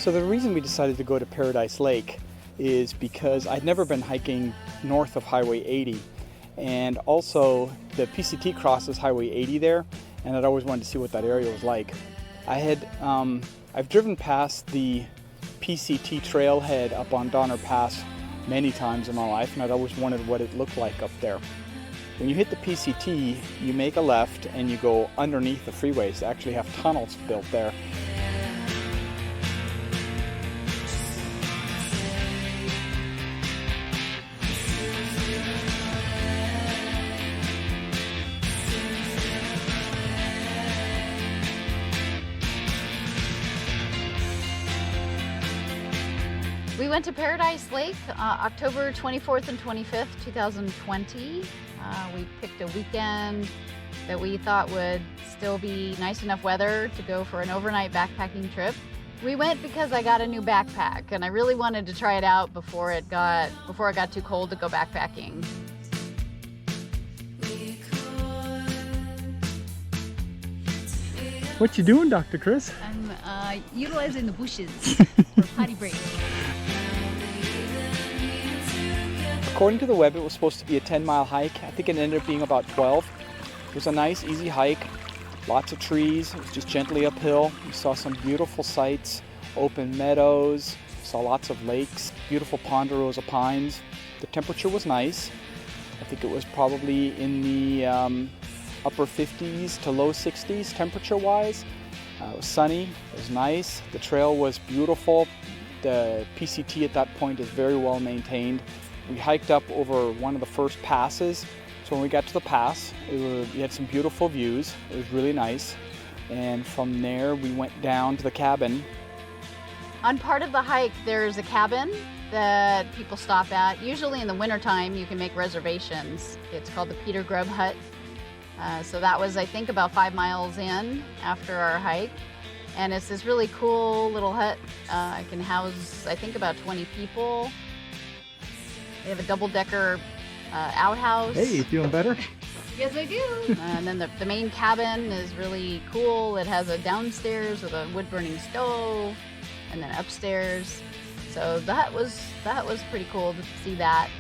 So the reason we decided to go to Paradise Lake is because I'd never been hiking north of Highway 80, and also the PCT crosses Highway 80 there, and I'd always wanted to see what that area was like. I've driven past the PCT trailhead up on Donner Pass many times in my life, and I'd always wondered what it looked like up there. When you hit the PCT, you make a left and you go underneath the freeways. They actually have tunnels built there. We went to Paradise Lake October 24th and 25th, 2020. We picked a weekend that we thought would still be nice enough weather to go for an overnight backpacking trip. We went because I got a new backpack and I really wanted to try it out before it got too cold to go backpacking. What you doing, Dr. Chris? I'm utilizing the bushes for potty break. According to the web, it was supposed to be a 10-mile hike. I think it ended up being about 12. It was a nice, easy hike. Lots of trees. It was just gently uphill. We saw some beautiful sights, open meadows, saw lots of lakes, beautiful ponderosa pines. The temperature was nice. I think it was probably in the upper 50s to low 60s temperature-wise. It was sunny. It was nice. The trail was beautiful. The PCT at that point is very well maintained. We hiked up over one of the first passes. So when we got to the pass, we had some beautiful views. It was really nice. And from there, we went down to the cabin. On part of the hike, there's a cabin that people stop at. Usually in the wintertime, you can make reservations. It's called the Peter Grubb Hut. So that was, I think, about 5 miles in after our hike. And it's this really cool little hut. It can house, I think, about 20 people. They have a double-decker outhouse. Hey, feeling better? Yes, I do. And then the main cabin is really cool. It has a downstairs with a wood-burning stove, and then upstairs. So that was pretty cool to see that.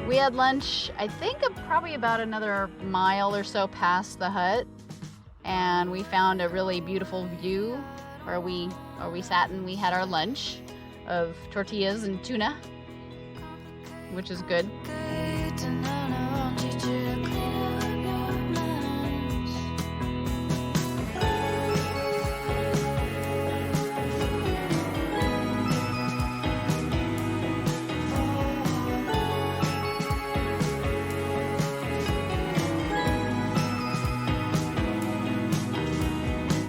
We had lunch, I think, probably about another mile or so past the hut, and we found a really beautiful view where we sat and we had our lunch of tortillas and tuna, which is good.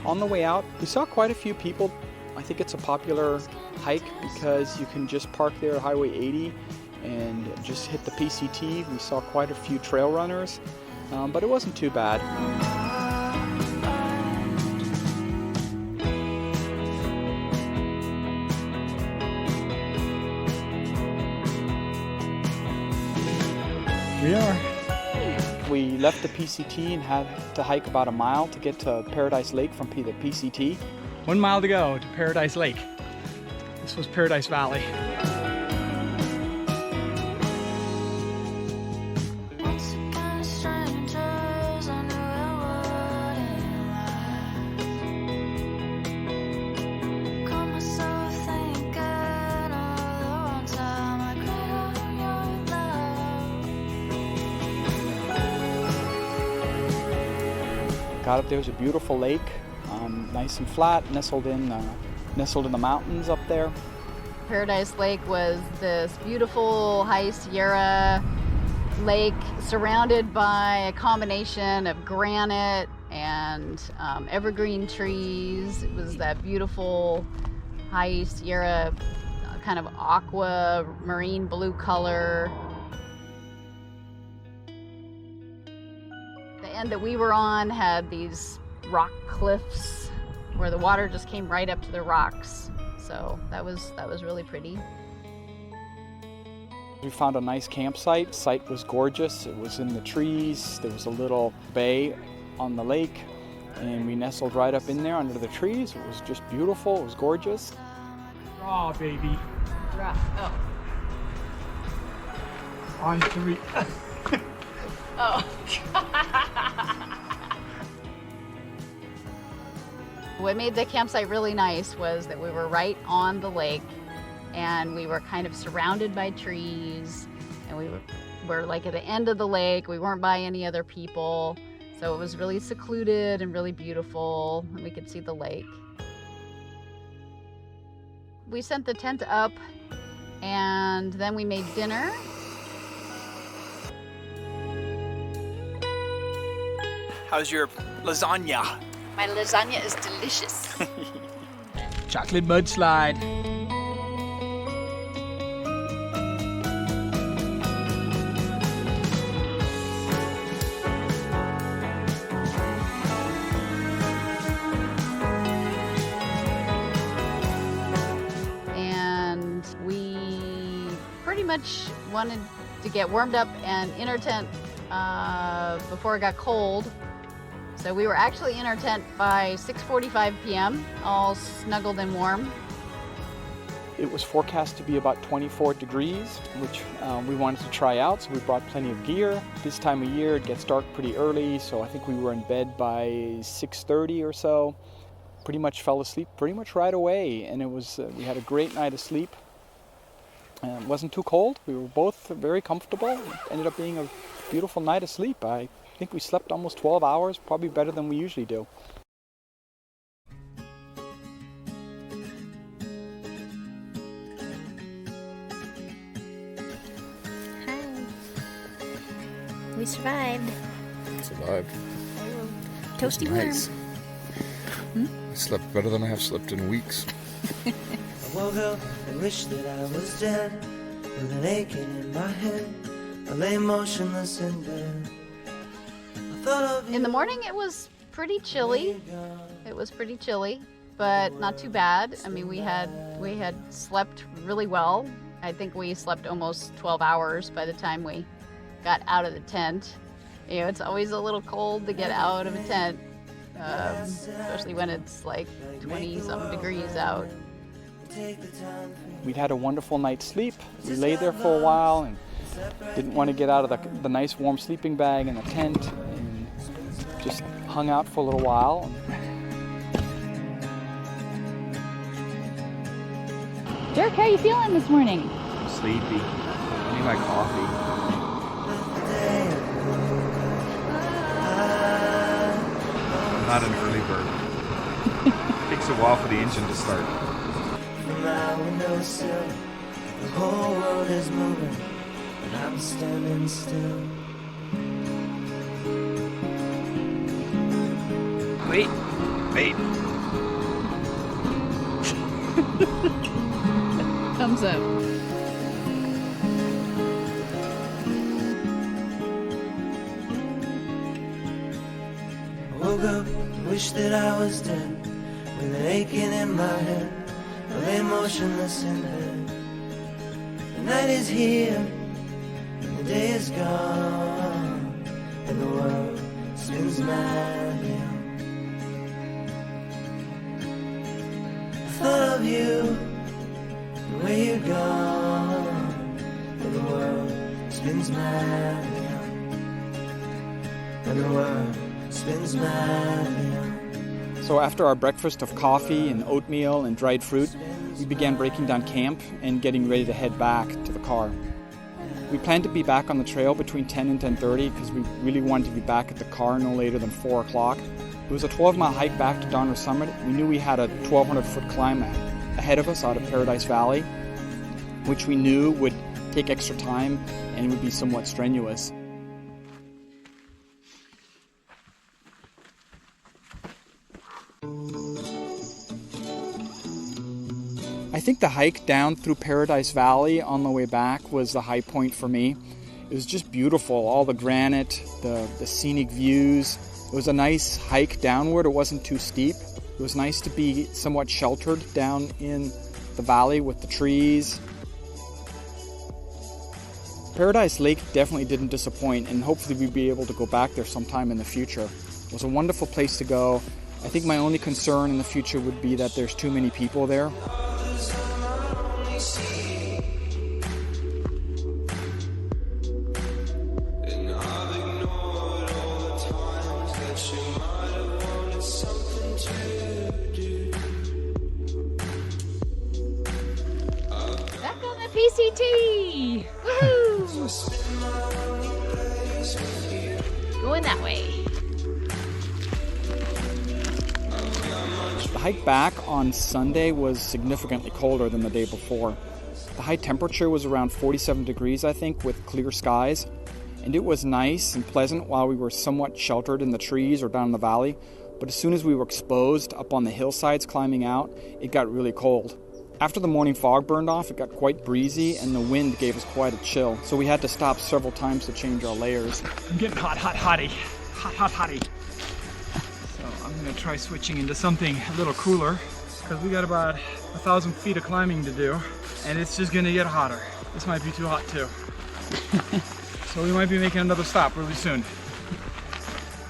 On the way out, we saw quite a few people. I think it's a popular hike because you can just park there at Highway 80 and just hit the PCT. We saw quite a few trail runners, but it wasn't too bad. We are. We left the PCT and had to hike about a mile to get to Paradise Lake from the PCT. 1 mile to go to Paradise Lake. This was Paradise Valley. Got up there, was a beautiful lake, nice and flat, nestled in the mountains up there. Paradise Lake was this beautiful high Sierra lake surrounded by a combination of granite and evergreen trees. It was that beautiful high Sierra kind of aqua marine blue color. The end that we were on had these rock cliffs where the water just came right up to the rocks. So that was really pretty. We found a nice campsite. The site was gorgeous. It was in the trees. There was a little bay on the lake, and we nestled right up in there under the trees. It was just beautiful. It was gorgeous. Raw, baby. Raw. Oh. On 3. Oh. What made the campsite really nice was that we were right on the lake and we were kind of surrounded by trees, and we were like at the end of the lake. We weren't by any other people, so it was really secluded and really beautiful, and we could see the lake. We sent the tent up and then we made dinner. How's your lasagna? My lasagna is delicious. Chocolate mudslide. And we pretty much wanted to get warmed up and in our tent before it got cold. So we were actually in our tent by 6:45 p.m., all snuggled and warm. It was forecast to be about 24 degrees, which we wanted to try out, so we brought plenty of gear. This time of year, it gets dark pretty early, so I think we were in bed by 6:30 or so. Pretty much fell asleep pretty much right away, and it was we had a great night of sleep. It wasn't too cold. We were both very comfortable. It ended up being a beautiful night of sleep. I think we slept almost 12 hours, probably better than we usually do. Hi. We survived. Survived. Toasty Nice. warm. I slept better than I have slept in weeks. I woke up and wished that I was dead, with an aching in my head. I lay motionless in bed. I thought of In the morning, it was pretty chilly. It was pretty chilly, but not too bad. I mean, we had slept really well. I think we slept almost 12 hours by the time we got out of the tent. You know, it's always a little cold to get out of a tent, especially when it's like 20-something degrees out. We'd had a wonderful night's sleep. We lay there for a while and didn't want to get out of the nice warm sleeping bag in the tent, and just hung out for a little while. Dirk, how are you feeling this morning? Sleepy. I need my coffee. I'm not an early bird. Takes a while for the engine to start. from my windowsill. The whole world is moving, and I'm standing still. Wait. Thumbs up. I woke up, wished that I was dead, with an aching in my head. I lay motionless in bed. The night is here, and the day is gone and the world spins madly on. I thought of you, the way you're gone and the world spins madly on. And the world spins madly on. So after our breakfast of coffee and oatmeal and dried fruit, we began breaking down camp and getting ready to head back to the car. We planned to be back on the trail between 10 and 10:30 because we really wanted to be back at the car no later than 4 o'clock. It was a 12-mile hike back to Donner Summit. We knew we had a 1,200-foot climb ahead of us out of Paradise Valley, which we knew would take extra time and would be somewhat strenuous. I think the hike down through Paradise Valley on the way back was the high point for me. It was just beautiful, all the granite, the scenic views. It was a nice hike downward. It wasn't too steep. It was nice to be somewhat sheltered down in the valley with the trees. Paradise Lake definitely didn't disappoint, and hopefully we'll be able to go back there sometime in the future. It was a wonderful place to go. I think my only concern in the future would be that there's too many people there. Back on the PCT! Woohoo! Going that way. The hike back on Sunday was significantly colder than the day before. The high temperature was around 47 degrees, I think, with clear skies. And it was nice and pleasant while we were somewhat sheltered in the trees or down in the valley. But as soon as we were exposed up on the hillsides climbing out, it got really cold. After the morning fog burned off, it got quite breezy and the wind gave us quite a chill. So we had to stop several times to change our layers. I'm getting hotty. Hotty. So I'm gonna try switching into something a little cooler because we got about 1,000 feet of climbing to do and it's just gonna get hotter. This might be too hot too. So we might be making another stop really soon.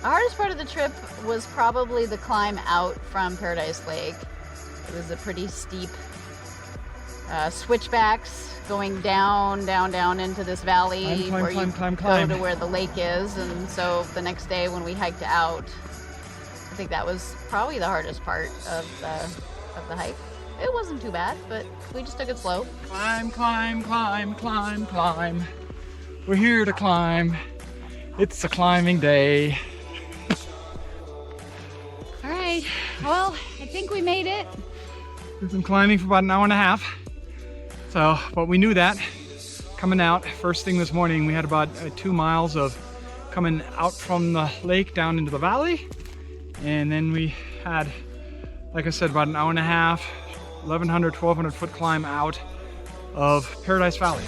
The hardest part of the trip was probably the climb out from Paradise Lake. It was a pretty steep switchbacks going down into this valley Climb, where you climb. go to where the lake is. And so the next day when we hiked out, I think that was probably the hardest part of the hike. It wasn't too bad, but we just took it slow. Climb. We're here to climb. It's a climbing day. All right, well, I think we made it. We've been climbing for about an hour and a half. So, but we knew that coming out first thing this morning. We had about 2 miles of coming out from the lake down into the valley. And then we had, like I said, about an hour and a half, 1,100, 1,200 foot climb out of Paradise Valley.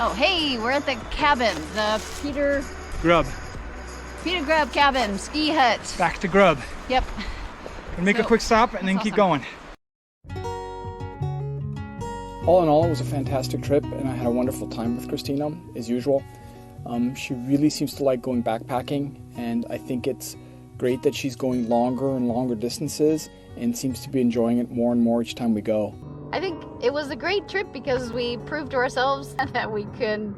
Oh, hey, we're at the cabin, the Peter Grub. Grub cabin, ski hut. Back to Grub. Yep. Gonna make a quick stop and then That's keep awesome. going. All in all, it was a fantastic trip, and I had a wonderful time with Christina, as usual. She really seems to like going backpacking, and I think it's great that she's going longer and longer distances and seems to be enjoying it more and more each time we go. I think it was a great trip because we proved to ourselves that we can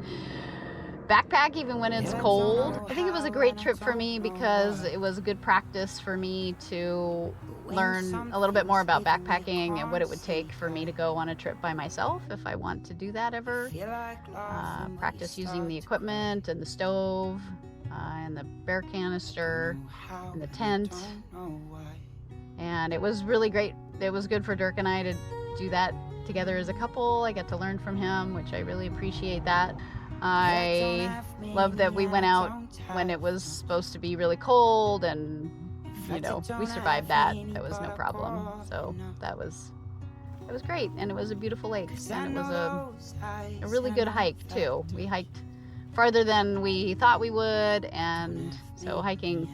backpack even when it's cold. I think it was a great trip for me because it was a good practice for me to learn a little bit more about backpacking and what it would take for me to go on a trip by myself if I want to do that ever. Practice using the equipment and the stove and the bear canister and the tent. And it was really great. It was good for Dirk and I to do that together as a couple. I got to learn from him, which I really appreciate that. I love that we went out when it was supposed to be really cold, and we survived that. That was no problem. So it was great, and it was a beautiful lake, and it was a really good hike too. We hiked farther than we thought we would, and so hiking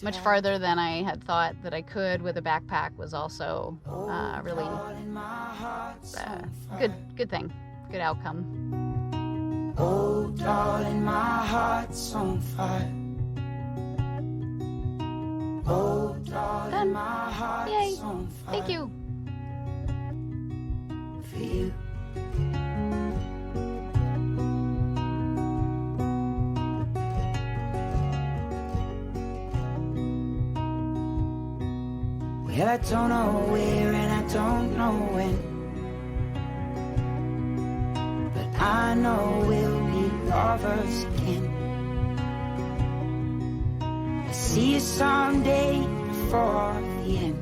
much farther than I had thought that I could with a backpack was also really good thing, good outcome. Oh, darling, my heart's on fire. Oh, darling, my heart's Yay. on fire. Thank you. For you. Well, I don't know where and I don't know when, but I know we'll be lovers again. I see you someday before the end.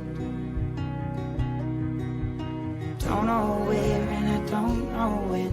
Don't know where and I don't know when,